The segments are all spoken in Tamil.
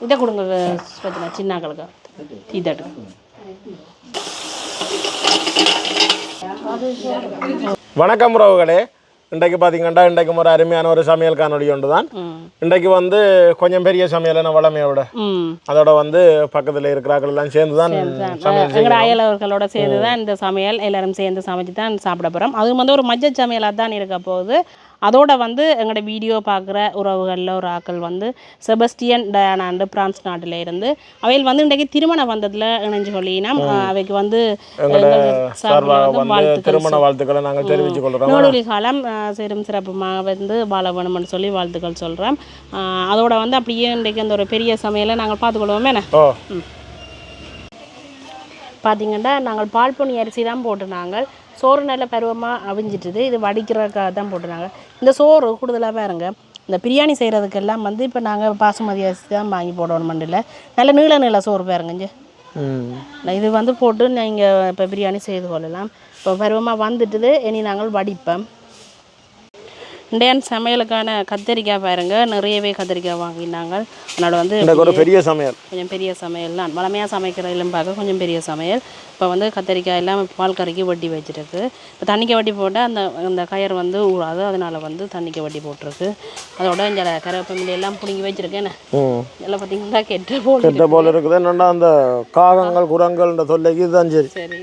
இதை கொடுங்க பார்த்தீங்கன்னா சின்னாக்களுக்கு தீத்தட்டு. வணக்கம் உறவுகளே. இன்றைக்கு பார்த்தீங்கன்னா இன்றைக்கு ஒரு அருமையான ஒரு சமையல் காணொலி ஒன்று தான். இன்றைக்கு வந்து கொஞ்சம் பெரிய சமையல் என்ன வளமையோட அதோட வந்து பக்கத்தில் இருக்கிறார்கள் எல்லாம் சேர்ந்து தான் எங்களோட அயலவர்களோட சேர்ந்து தான் இந்த சமையல் எல்லாரும் சேர்ந்து சமைச்சு தான் சாப்பிட போகிறோம். அதுவும் வந்து ஒரு மஜ்ஜ சமையலாக தான் இருக்க போகுது. அதோட வந்து எங்களோட வீடியோ பார்க்குற உறவுகளில் ஒரு ஆக்கள் வந்து செபஸ்டியன் டயானாண்டு பிரான்ஸ் நாட்டில் இருந்து அவையில் வந்து இன்றைக்கு திருமண வந்ததில் இணைஞ்சு கொள்ளினா அவைக்கு வந்து திருமண வாழ்த்துக்களை நாங்கள் தெரிவித்துக் கொள்கிறோம். நூடுலி காலம் சிறும் சிறப்புமாக வந்து வாழ வேணும்னு சொல்லி வாழ்த்துக்கள் சொல்கிறோம். அதோட வந்து அப்படியே இன்றைக்கு அந்த ஒரு பெரிய சமையலை நாங்கள் பார்த்துக்கொள்வோமே என்ன. பார்த்திங்கன்னா நாங்கள் பால் பொன்னி அரிசி தான் போட்டு நாங்கள் சோறு நல்ல பருவமாக அவிஞ்சிட்டுது. இது வடிக்கிறதுக்காக தான் போட்டுனாங்க. இந்த சோறு கூடுதலாக பாருங்க இந்த பிரியாணி செய்கிறதுக்கெல்லாம் வந்து இப்போ நாங்கள் பாசுமதி அரிசி தான் வாங்கி போடணும் மண்டியில். நல்ல நீள சோறு பாருங்க. இது வந்து போட்டு நீங்கள் இப்போ பிரியாணி செய்து கொள்ளலாம். இப்போ பருவமாக வந்துட்டுது. இனி நாங்கள் வடிப்போம். இண்டியன் சமையலுக்கான கத்திரிக்காய் பாருங்க நிறையவே கத்திரிக்காய் வாங்கினாங்க. அதனோட வந்து ஒரு பெரிய சமையல், கொஞ்சம் பெரிய சமையல் தான். வளமையாக சமைக்கிறதுலாம் பார்க்க கொஞ்சம் பெரிய சமையல். இப்போ வந்து கத்திரிக்காய் எல்லாம் பால் கறிக்கு வட்டி வச்சுருக்கு. இப்போ தண்ணிக்கு வட்டி போட்டால் அந்த கயர் வந்து ஊறாது. அதனால் வந்து தண்ணிக்கு வட்டி போட்டிருக்கு. அதோட இந்த கருவேப்பிலை எல்லாம் பிடிங்கி வச்சுருக்கேன். எல்லாம் பார்த்தீங்கன்னா கெட்ட போல் இருக்குது. என்னென்னா அந்த காகங்கள் குரங்கள் இந்த தொல்லைக்கு இதுதான் சரி சரி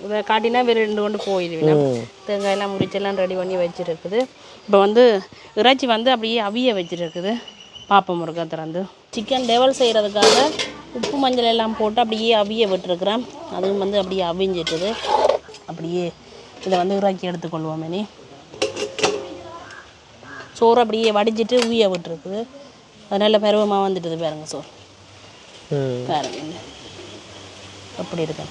இதை காட்டினா வேறு 2 கொண்டு போயிடுவேன். தேங்காயெல்லாம் முடிச்செல்லாம் ரெடி பண்ணி வச்சுருக்குது. இப்போ வந்து இறைச்சி வந்து அப்படியே அவிய வச்சுருக்குது. பாப்பம் முருகை திறந்து சிக்கன் டெவல் செய்கிறதுக்காக உப்பு மஞ்சள் எல்லாம் போட்டு அப்படியே அவிய விட்டுருக்குறேன். அதுவும் வந்து அப்படியே அவிஞ்சிட்டுது. அப்படியே இதை வந்து இறக்கி எடுத்துக்கொள்வோம். இனி சோறு அப்படியே வடிஞ்சிட்டு உவிய விட்டுருக்குது. அதனால் பருவமாக வந்துட்டுது பாருங்க சோறு பாருங்க அப்படி இருக்கு.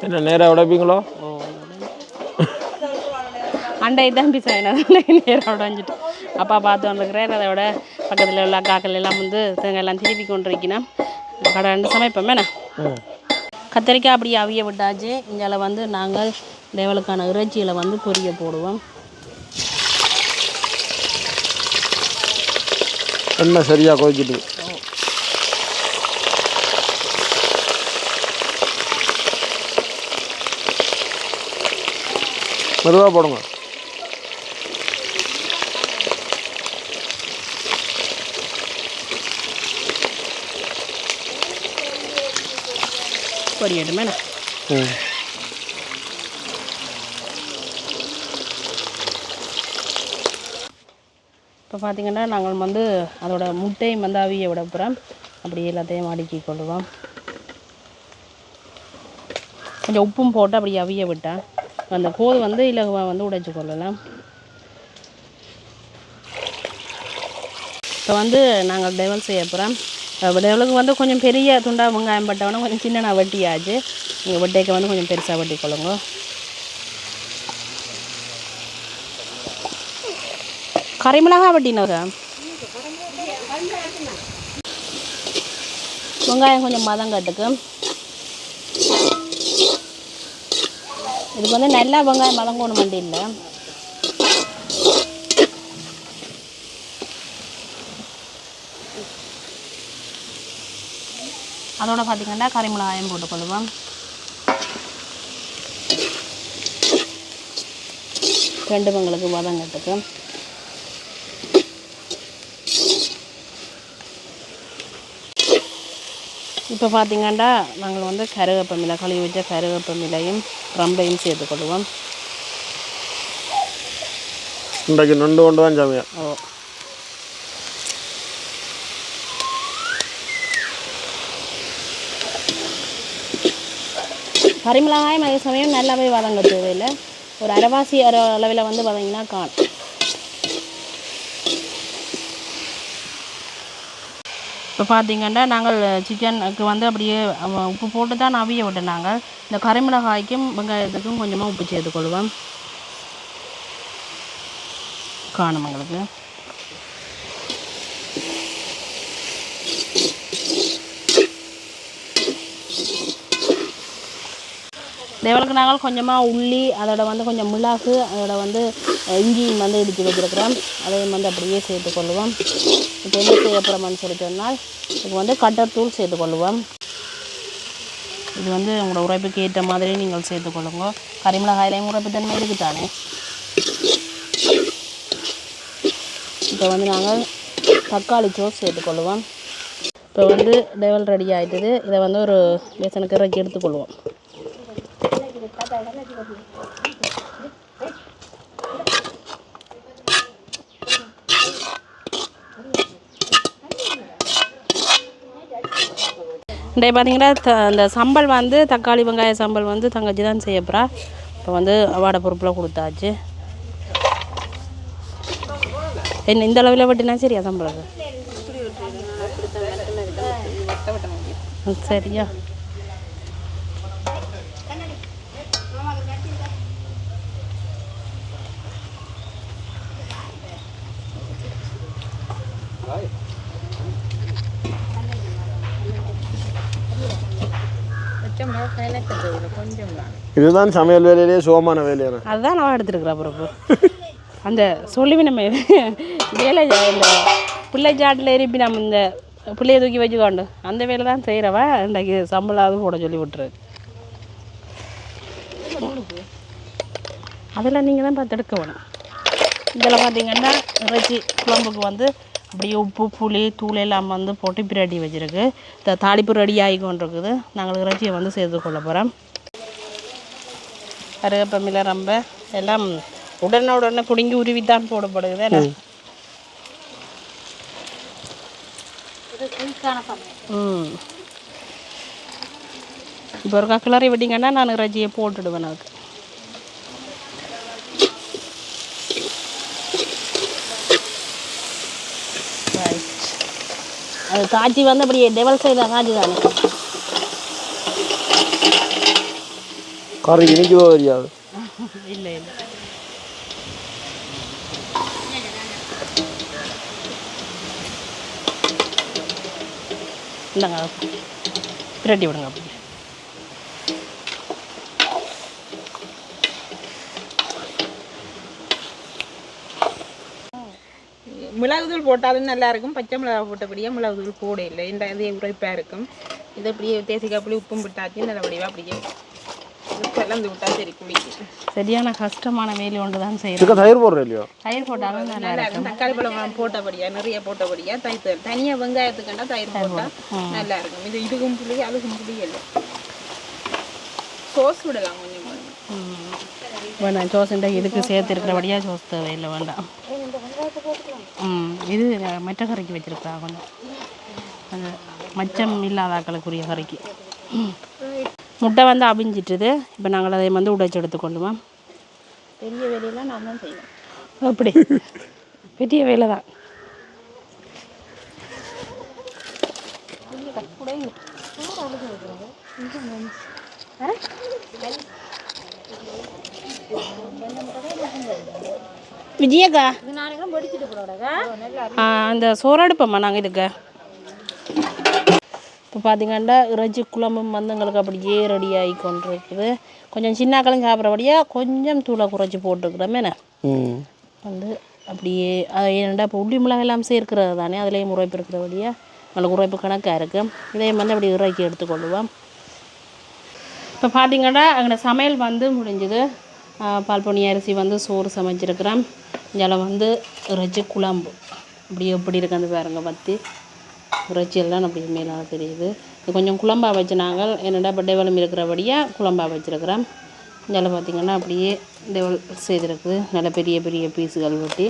என்ன நேராக உடைப்பீங்களோ? அண்டை தான் பிசா நேராக உடைஞ்சிட்டு அப்பா பார்த்து வந்துருக்கிறேன். அதோட பக்கத்தில் உள்ள அக்காக்கள் எல்லாம் வந்து தேங்காய் எல்லாம் திருப்பி கொண்டிருக்கணும். கடை 2 சமைப்போமே என்ன. கத்திரிக்காய் அப்படியே அவிய விட்டாச்சு. இதில் வந்து நாங்கள் டேவலுக்கான இறைச்சியில் வந்து பொரிய போடுவோம். என்ன சரியாக கொதிச்சிட்டு மெதுவாக போடுங்க. பொரியட்டுமே. இப்போ பார்த்திங்கன்னா நாங்கள் வந்து அதோட முட்டையும் வந்து அவிய விட போகிறோம். அப்படி எல்லாத்தையும் அடுக்கி கொள்ளுவோம். கொஞ்சம் உப்பும் போட்டு அப்படி அவிய விட்டேன். அந்த கோது வந்து இலகுவாக வந்து உடைச்சி கொள்ளலாம். இப்போ வந்து நாங்கள் டெவல் செய்ய போகிறோம். டெவலுக்கு வந்து கொஞ்சம் பெரிய துண்டா வெங்காயம் பட்டவொன்னே கொஞ்சம் சின்ன நான் வெட்டியாச்சு. நீங்கள் வெட்டைக்க வந்து கொஞ்சம் பெருசாக வெட்டி கொள்ளுங்க. கறிமிளகா வெட்டினவங்க வெங்காயம் கொஞ்சம் மதங்கட்டுக்கு. இதுக்கு வந்து நல்லா வெங்காயம் மதங்கணும் வண்டி இல்லை. அதோட பார்த்திங்கன்னா கறிமிளகாயம் போட்டுக்கொள்ளுவோம். ரெண்டு வெங்களுக்கு வதங்கட்டுக்கு. இப்போ பார்த்திங்கன்னா நாங்கள் வந்து கருவேப்பமிலை கழுவி வச்ச கருவேப்பமிலையும் ரம்பையும் சேர்த்துக்கொள்ளுவோம். இன்றைக்கு நண்டு கொண்டு தான் சமையல். கறிமிளகாயம் அதே சமயம் நல்லாவே வதங்க தேவையில்லை. ஒரு அரைவாசி அளவில் வந்து வதங்கினா காணும். இப்போ பார்த்திங்கன்னா நாங்கள் சிக்கனுக்கு வந்து அப்படியே உப்பு போட்டு தான் அவிய விட்டு நாங்கள் இந்த கறிமிளகாய்க்கும் வெங்காயத்துக்கும் கொஞ்சமாக உப்பு சேர்த்துக்கொள்வோம். காணும் எங்களுக்கு. டெவலுக்கு நாங்கள் கொஞ்சமாக உள்ளி, அதோட வந்து கொஞ்சம் மிளகு, அதோட வந்து இஞ்சியும் வந்து இடித்து வச்சுருக்கிறோம். அதையும் வந்து அப்படியே சேர்த்துக்கொள்ளுவோம். இப்போ என்ன செய்ய போகிறோம்னு சொல்லி சொன்னால் இப்போ வந்து கட்டர்தூள் சேர்த்துக்கொள்ளுவோம். இது வந்து உங்களோட உரைப்புக்கு ஏற்ற மாதிரி நீங்கள் சேர்த்துக்கொள்ளுங்க. கறிமிளகாயிலையும் உரைப்பு தன்மை இருக்குதானே. இப்போ வந்து நாங்கள் தக்காளி சோஸ் சேர்த்துக்கொள்ளுவோம். இப்போ வந்து டெவல் ரெடி ஆகிட்டுது. இதை வந்து ஒரு பேசனுக்கு இறக்கி எடுத்துக்கொள்வோம். இன்றைய பார்த்தீங்கன்னா அந்த சம்பல் வந்து தக்காளி வெங்காய சம்பல் வந்து தங்கச்சி தான் செய்யப்போறா. இப்போ வந்து அவாட பொறுப்பில் கொடுத்தாச்சு. என்ன இந்த அளவில் வெட்டினா சரியா சம்பளம்? சரியா? இதுதான் சமையல் வேலையிலேயே சோமான வேலையான. அதுதான் நான் எடுத்துருக்குறேன். அப்புறம் அந்த சொல்லுவி நம்ம வேலை இந்த பிள்ளை சாட்டில் இருப்பி நம்ம இந்த பிள்ளையை தூக்கி வச்சுக்கோண்டு அந்த வேலை தான் செய்கிறவா. இன்றைக்கு சம்பளாவது போட சொல்லி விட்டுரு. அதெல்லாம் நீங்கள் தான் பார்த்து எடுக்க வேணும். இதெல்லாம் பார்த்தீங்கன்னா இறைச்சி குழம்புக்கு வந்து அப்படியே உப்பு புளி தூள் எல்லாம் வந்து போட்டு பிரட்டி வச்சுருக்கு. இந்த தாளிப்பு ரெடி ஆகி கொண்டிருக்குது. நாங்கள் இறைச்சியை வந்து சேர்த்து கொள்ள போகிறோம். கருவேப்பமில்லை ரொம்ப எல்லாம் உடனே குடுங்கி உருவித்தான் போடப்படுது. இப்போ ஒரு கிளறி விட்டிங்கன்னா நான் இறைச்சியை போட்டுடுவேன். அதுக்கு அது காய்ச்சி வந்து அப்படியே டெவல் சைடில் காய்ச்சி தானே கறி இனிக்குதோ தெரியாது. இல்லை இந்தாங்க பிரட்டி விடுங்க. அப்படி மிளகுத்தூள் போட்டாலும் நல்லா இருக்கும். பச்சை மிளகா போட்டபடியே மிளகுத்தூள் போட இல்லை. இந்த இதே உரைப்பாக இருக்கும். இதை அப்படியே தேசிக்காய் புளி உப்பும் விட்டாச்சு நல்லபடியாக அப்படியே கலந்து விட்டா சரி குடிக்கும். சரியான கஷ்டமான வேலை ஒன்று தான் செய்யணும். தயிர் போடுறோம் இல்லையோ? தயிர் போட்டாலும் நல்லா இருக்கும். தக்காளி பழம் போட்டபடியா நிறைய போட்டபடியா தயிர் தனியாக வெங்காயத்துக்கண்டா தயிர் போட்டால் நல்லா இருக்கும். இதுக்கும் புளி அதுக்கும் புளி இல்லை. சோஸ் விடலாம் கொஞ்சம் வேண்டாம். சோஸ் இதுக்கு சேர்த்து இருக்கிறபடியாக சோஸ் தேவையில்லை, வேண்டாம். இது மற்ற கறிக்கு வச்சுருக்கா கொஞ்சம் அது மச்சம் இல்லாதாக்களுக்குரிய கறிக்கு. முட்டை வந்து அவிஞ்சிட்டுது. இப்போ நாங்கள் அதை வந்து உடைச்சி எடுத்துக்கொள்ளுவோம். பெரிய வேலையெல்லாம் நான் தான் செய்வேன். அப்படி பெரிய வேலை தான். விஜயக்கா அந்த சோறு எடுப்போம்மா நாங்கள் இதுக்கு. இப்போ பார்த்தீங்கன்னா இறைச்சி குழம்பும் வந்து எங்களுக்கு அப்படியே ரெடி ஆகி கொண்டிருக்குது. கொஞ்சம் சின்னாக்களும் சாப்பிட்றபடியாக கொஞ்சம் தூளை குறைச்சி போட்டுருக்குறோமே வந்து அப்படியே அதை ஏன்டா இப்போ உள்ளி மிளகாய் எல்லாம் சேர்க்கிறது தானே, அதுலேயும் உரைப்பு இருக்கிறபடியாக நம்மளுக்கு உரைப்பு கணக்காக இருக்குது. இதையும் வந்து அப்படி இறக்கி எடுத்துக்கொள்ளுவோம். இப்போ பார்த்தீங்கன்னா எங்களோட சமையல் வந்து முடிஞ்சுது. பால்பொனி அரிசி வந்து சோறு சமைச்சிருக்கிறேன். இதில் வந்து இறைச்சி குழம்பு அப்படி எப்படி இருக்குது பாருங்க. பற்றி இறைச்சியெல்லாம் அப்படி மேலே தெரியுது. இது கொஞ்சம் குழம்பாக வச்சு நாங்கள் என்னடா இப்போ டெவலும் இருக்கிறபடியாக குழம்பாக வச்சுருக்கிறேன். இதில் பார்த்திங்கன்னா அப்படியே டெவல் செய்திருக்குது. நல்ல பெரிய பெரிய பீஸுகள் வெட்டி.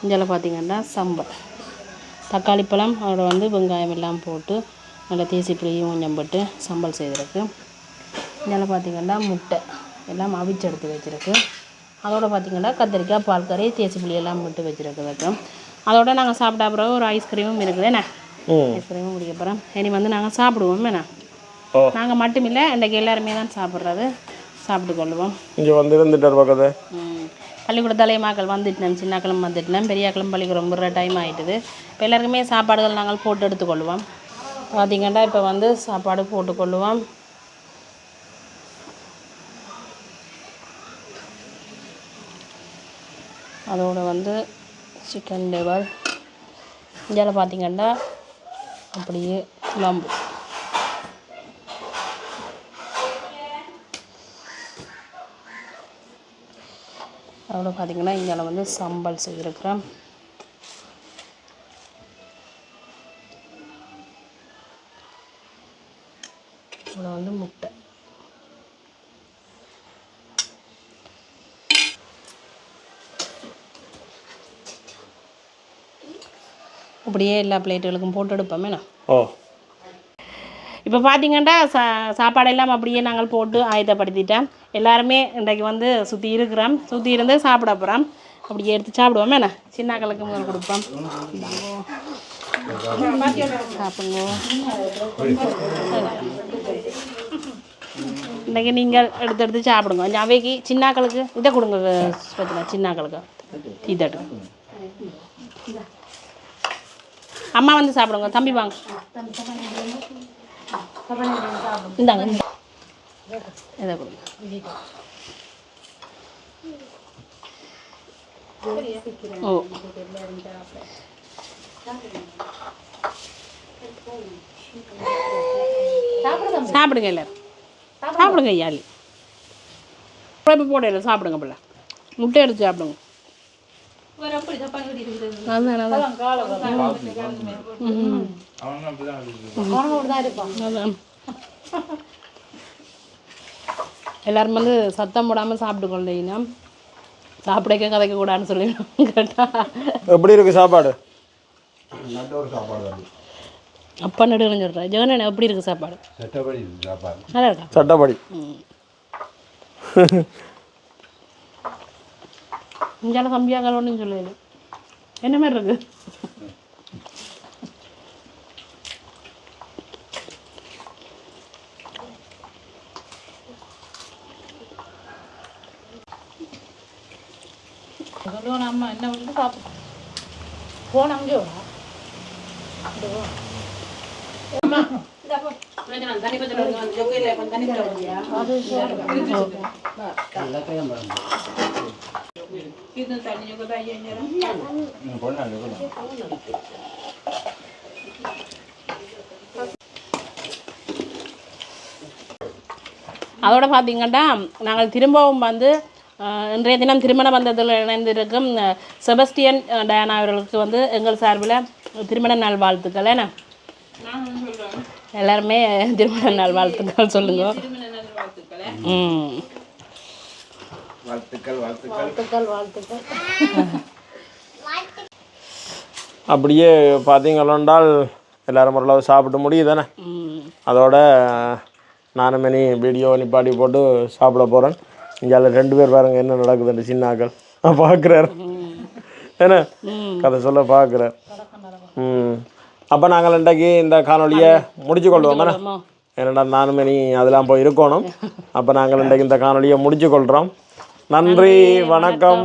இதில் பார்த்திங்கன்னா சம்பல் தக்காளி பழம் அதோட வந்து வெங்காயம் எல்லாம் போட்டு நல்லா தேசி புளியும் கொஞ்சம் போட்டு சம்பல் செய்திருக்கு. இதில் பார்த்திங்கன்னா முட்டை எல்லாம் அவிச்சு எடுத்து வச்சுருக்கு. அதோடு பார்த்திங்கன்னா கத்திரிக்காய் பால் கறி தேசி புளி எல்லாம் போட்டு வச்சுருக்கு. அதோட நாங்கள் சாப்பிட்டா பிறகு ஒரு ஐஸ்கிரீமும் இருக்குது. என்ன ஐஸ்கிரீமும் குடிக்க போகிறோம். இனி வந்து நாங்கள் சாப்பிடுவோம். என்ன நாங்கள் மட்டும் இல்லை இன்றைக்கு எல்லாருமே தான் சாப்பிட்றது. சாப்பிட்டு கொள்ளுவோம். இங்கே வந்து இருந்துட்டார் பக்கத்து பள்ளிக்கூட தலைமாக்கள் வந்துட்டோம். சின்னாக்களும் வந்துட்டோம். பெரியாக்களும் பள்ளிக்கூடம் விடுற டைம் ஆகிட்டுது. இப்போ எல்லாருக்குமே சாப்பாடுகள் நாங்கள் போட்டு எடுத்துக்கொள்ளுவோம். பார்த்திங்கன்னா இப்போ வந்து சாப்பாடு போட்டுக்கொள்ளுவோம். அதோட வந்து சிக்கன் லிவர். இதில் பார்த்திங்கன்னா அப்படியே குழம்பு. அதோட பார்த்திங்கன்னா இங்கே வந்து சம்பல் செய்திருக்கிறேன். இதில் வந்து முட்டை. அப்படியே எல்லா பிளேட்டுகளுக்கும் போட்டு எடுப்போமே நான். ஓ இப்போ பார்த்தீங்கன்னா சாப்பாடெல்லாம் அப்படியே நாங்கள் போட்டு ஆயத்தப்படுத்திட்டோம். எல்லாருமே இன்றைக்கு வந்து சுற்றி இருந்து சாப்பிட போகிறோம். அப்படியே எடுத்து சாப்பிடுவோமே நான். சின்னாக்களுக்கு முதல் கொடுப்போம். சாப்பிடுங்க. இன்றைக்கி நீங்கள் எடுத்து சாப்பிடுங்க. அவைக்கு சின்னாக்களுக்கு இதை கொடுங்க. சின்னாக்களுக்கு தீத்தட்டு. அம்மா வந்து சாப்பிடுங்க. தம்பி வாங்க. இந்தாங்க இதை கொடுங்க. ஓ சாப்பிடுங்க எல்லாரும். சாப்பிடுங்க ஐயாளி. குழம்பு போடையில சாப்பிடுங்க பிள்ளை. முட்டை எடுத்து சாப்பிடுங்க. எல்லாரும் வந்து சத்தம் போடாமல் சாப்பிட்டு கொள்ளீங்கன்னா சாப்பிடக்க கதைக்க கூடாதுன்னு சொல்லி கேட்டா எப்படி இருக்கு சாப்பாடு? அப்பா நடுவில் சொல்கிறேன். ஜெகன் எப்படி இருக்கு சாப்பாடு? நல்லா இருக்கா? சட்டப்படி. இங்கே கம்பியாக ஒன்றும் சொல்லல. என்ன மாதிரி இருக்கு? அம்மா என்ன வந்து சாப்பிடும் போன அங்கே அதோட பார்த்தீங்கன்னா நாங்கள் திரும்பவும் வந்து இன்றைய தினம் திருமண பந்தத்தில் இணைந்திருக்கும் செபஸ்டியன் டயானா அவர்களுக்கு வந்து எங்கள் சார்பில் திருமண நாள் வாழ்த்துக்கள். என்ன எல்லாருமே திருமண நாள் வாழ்த்துக்கள் சொல்லுங்க. அப்படியே பார்த்தீங்கன்னால் எல்லாரும் ஓரளவு சாப்பிட்டு முடியுதானே. அதோட நானும் மணி வீடியோ நிப்பாட்டி போட்டு சாப்பிட போகிறேன். இங்கே 2 பேர் பாருங்க என்ன நடக்குதுன்னு சின்னாக்கள் பார்க்குறாரு. ஏன்னா கதை சொல்ல பார்க்குறார். அப்போ நாங்கள் இன்றைக்கு இந்த காணொலியை முடிச்சு கொள்வோம். ஏன்னா நானும் மணி அதெல்லாம் போய் இருக்கணும். அப்போ நாங்கள் இன்றைக்கு இந்த காணொலியை முடிச்சு கொள்கிறோம். நன்றி, வணக்கம்.